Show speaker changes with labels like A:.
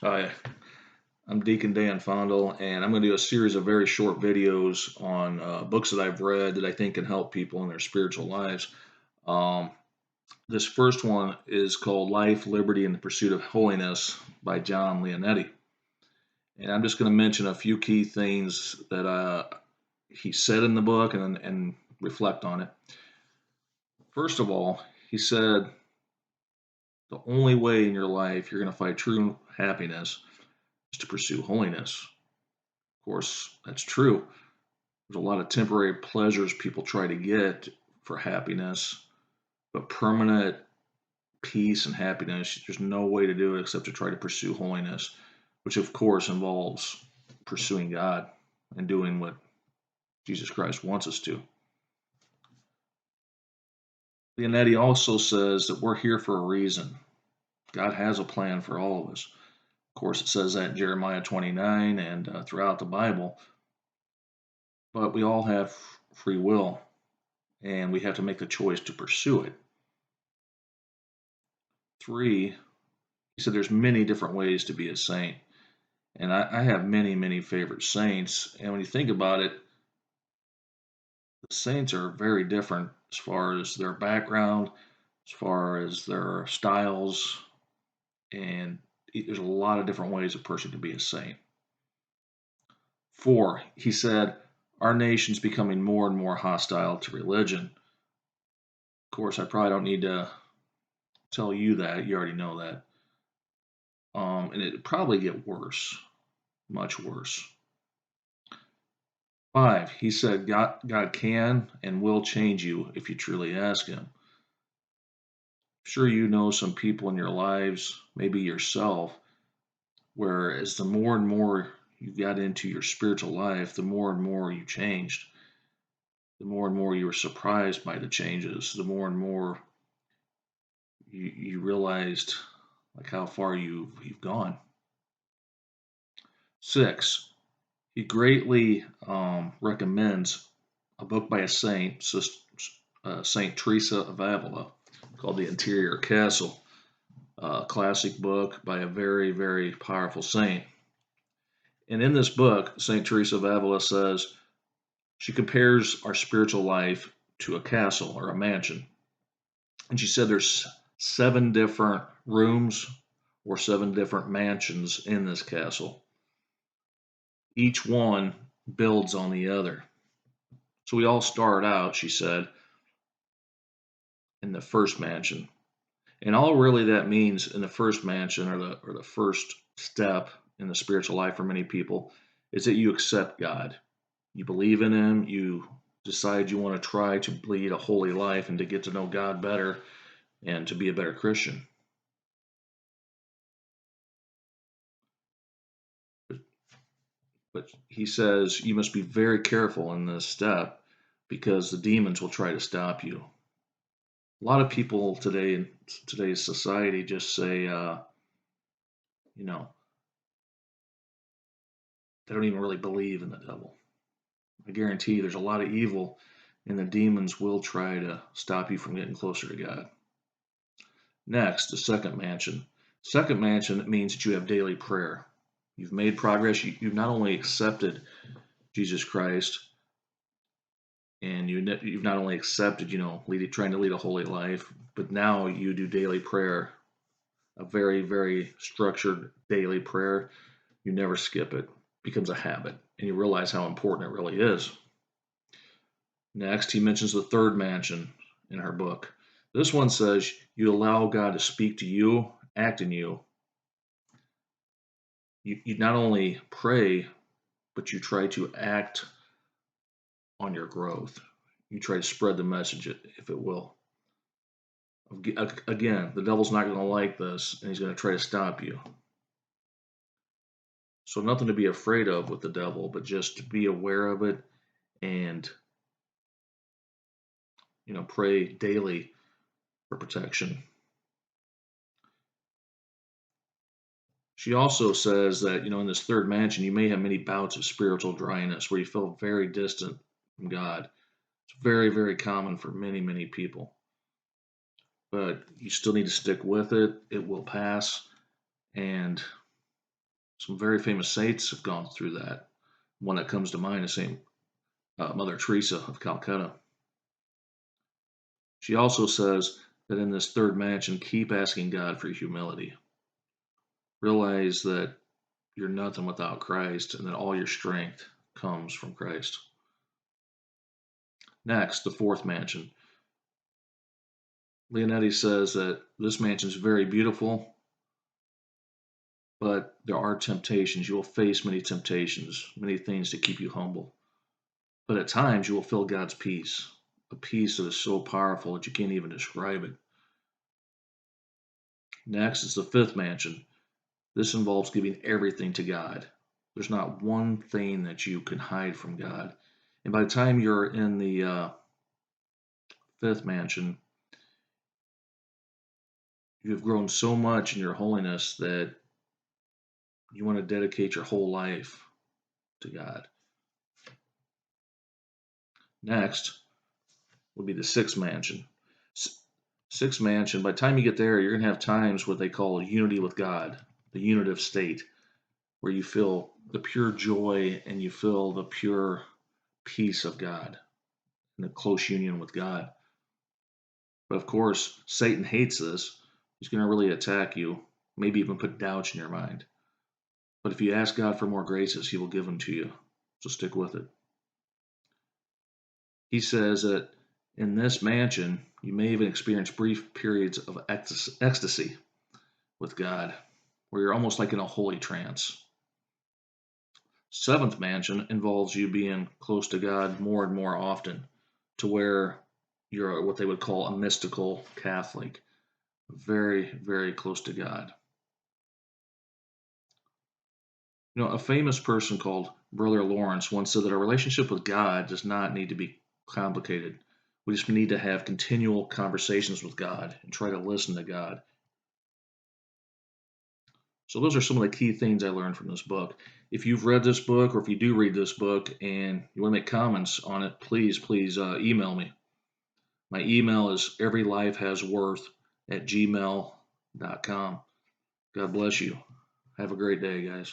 A: Hi, I'm Deacon Dan, and I'm going to do a series of very short videos on books that I've read that I think can help people in their spiritual lives. Um, this first one is called Life, Liberty, and the Pursuit of Holiness by John Leonetti. And I'm just going to mention a few key things that he said in the book and reflect on it. First of all, he said the only way in your life you're going to find true happiness is to pursue holiness. Of course, that's true. There's a lot of temporary pleasures people try to get for happiness, but permanent peace and happiness, there's no way to do it except to try to pursue holiness, which of course involves pursuing God and doing what Jesus Christ wants us to. Leonetti also says that we're here for a reason. God has a plan for all of us. Of course, it says that in Jeremiah 29 and throughout the Bible, but we all have free will and we have to make the choice to pursue it. 3, he said there's many different ways to be a saint. And I have many favorite saints. And when you think about it, the saints are very different as far as their background, as far as their styles, and there's a lot of different ways a person can be a saint. 4, he said, our nation's becoming more and more hostile to religion. Of course, I probably don't need to tell you that. You already know that. And it'd probably get worse, much worse. 5, he said, God can and will change you if you truly ask Him. Sure, you know some people in your lives, maybe yourself, where as the more and more you got into your spiritual life, the more and more you changed. The more and more you were surprised by the changes. The more and more you realized like how far you've gone. 6, he greatly recommends a book by a saint, Saint Teresa of Avila, called The Interior Castle, a classic book by a very powerful saint. And in this book, Saint Teresa of Avila says she compares our spiritual life to a castle or a mansion. And she said there's 7 different rooms or 7 different mansions in this castle. Each one builds on the other. So we all start out, she said, in the first mansion. And all really that means in the first mansion or the first step in the spiritual life for many people is that you accept God. You believe in Him, you decide you want to try to lead a holy life and to get to know God better and to be a better Christian. But he says you must be very careful in this step because the demons will try to stop you. A lot of people today in today's society just say, you know, they don't even really believe in the devil. I guarantee you there's a lot of evil, and the demons will try to stop you from getting closer to God. Next, the second mansion. Second mansion means that you have daily prayer. You've made progress. You've not only accepted Jesus Christ, and you've not only accepted, trying to lead a holy life, but now you do daily prayer, a very structured daily prayer. You never skip it. It becomes a habit, and you realize how important it really is. Next, he mentions the third mansion in her book. This one says you allow God to speak to you, act in you. You not only pray, but you try to act on your growth. You try to spread the message, if it will. Again, the devil's not going to like this, and he's going to try to stop you. So nothing to be afraid of with the devil, but just to be aware of it and pray daily for protection. She also says that, in this third mansion, you may have many bouts of spiritual dryness where you feel very distant from God. It's very common for many people. But you still need to stick with it. It will pass. And Some very famous saints have gone through that. One that comes to mind is Saint Mother Teresa of Calcutta. She also says that in this third mansion, keep asking God for humility. Realize that you're nothing without Christ and that all your strength comes from Christ. Next, the fourth mansion. Leonetti says that this mansion is very beautiful, but there are temptations. You will face many temptations, many things to keep you humble. But at times you will feel God's peace, a peace that is so powerful that you can't even describe it. Next is the fifth mansion. This involves giving everything to God. There's not one thing that you can hide from God. And by the time you're in the fifth mansion, you've grown so much in your holiness that you want to dedicate your whole life to God. Next would be the sixth mansion. Sixth mansion, by the time you get there, you're going to have times what they call unity with God, the unitive state, where you feel the pure joy and you feel the pure peace of God and the close union with God. But of course, Satan hates this. He's going to really attack you, maybe even put doubts in your mind. But if you ask God for more graces, he will give them to you. So stick with it. He says that in this mansion, you may even experience brief periods of ecstasy with God, where you're almost like in a holy trance. Seventh mansion involves you being close to God more and more often, to where you're what they would call a mystical Catholic, very, very close to God. A famous person called Brother Lawrence once said that our relationship with God does not need to be complicated. We just need to have continual conversations with God and try to listen to God. So those are some of the key things I learned from this book. If you've read this book or if you do read this book and you want to make comments on it, please email me. My email is everylifehasworth@gmail.com. God bless you. Have a great day, guys.